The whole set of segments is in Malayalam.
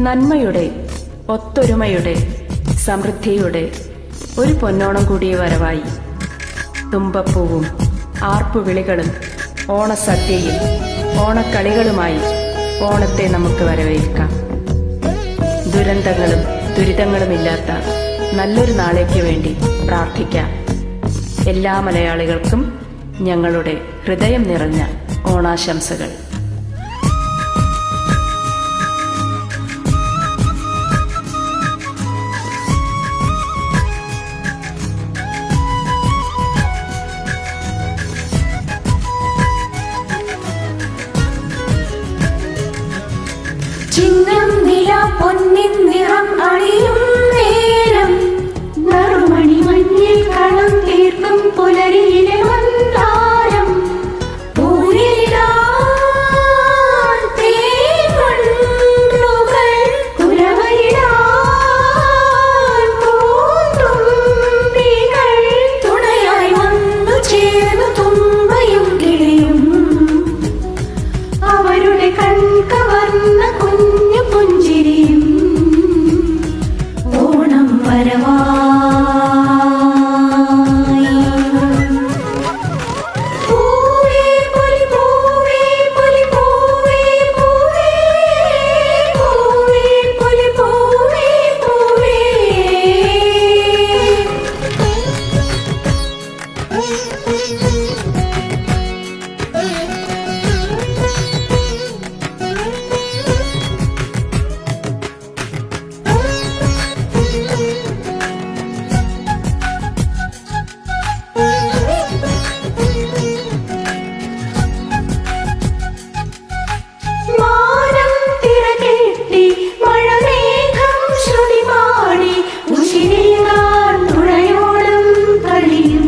നന്മയുടെ, ഒത്തൊരുമയുടെ, സമൃദ്ധിയുടെ ഒരു പൊന്നോണം കൂടിയ വരവായി. തുമ്പപ്പൂവും ആർപ്പുവിളികളും ഓണസദ്യയും ഓണക്കളികളുമായി ഓണത്തെ നമുക്ക് വരവേൽക്കാം. ദുരന്തങ്ങളും ദുരിതങ്ങളുമില്ലാത്ത നല്ലൊരു നാളേക്ക് വേണ്ടി പ്രാർത്ഥിക്കാം. എല്ലാ മലയാളികൾക്കും ഞങ്ങളുടെ ഹൃദയം നിറഞ്ഞ ഓണാശംസകൾ. ചിങ്ങം നില പൊന്നിൻ നിറം അണിയും നേരം, നറുമണി മഞ്ഞിൽ കളം തീർക്കും പുലരിയിലെ മന്ദാരം, പൂരിലാൻ തേൻവണ്ടുകൾ കുരവയിലാൻ പൂന്തുമ്പികൾ, തുണയായി വന്നു ചേർന്നു തുമ്പയും കിളിയും അവരുടെ കൺകവർന്ന കുഞ്ഞു പുഞ്ചിരിയും. ഓണം വരവായി. പൂവേ പൊലി പൂവേ പൊലി പൂവേ പൂവേ, പൂവേ പൊലി പൂവേ പൂവേ. മാനം തിരകെട്ടി മഴമേഘം ശ്രുതി പാടി ഉശിരിയാൻ തുഴയോളം കളിയും.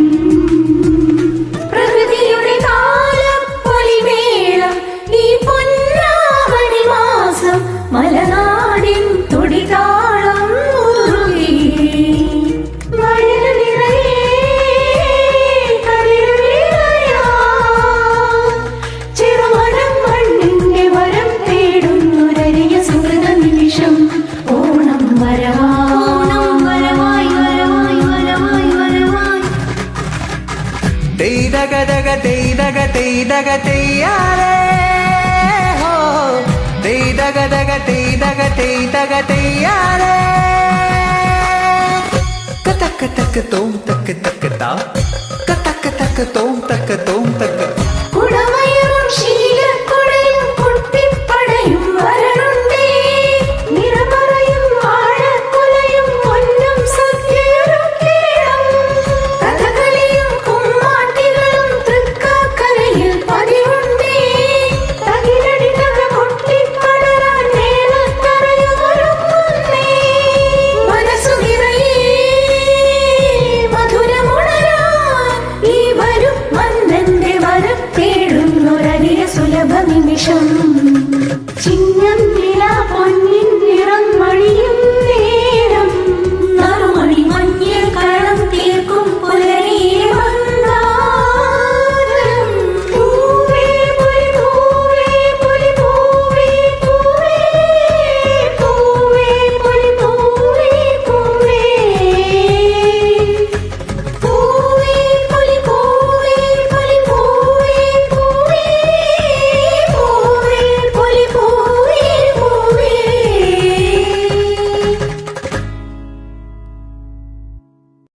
പ്രകൃതിയുടെ താലപ്പൊലിമേളം ഈ പൊന്നാവണി മാസം മലനാടിൻ തുടിതാളം മുറുകി. വയൽ നിറയെ കളിവിളയാൻ ചെറുമരം മണ്ണിന്റെ വരം തേടുന്നൊരരിയ സുഹൃത നിമിഷം. ഓണം വരവായി വരവായി വരവായി വരവായി. തെയ്തക തക തെയ്തക തെയ്തക തെയ്യാരേ ഹോ, തെയ്തക തക തെയ്തക തെയ്തക തെയ്യാരേ. കതക തക തോം തക തക താ, കതക തക തോം തക തോം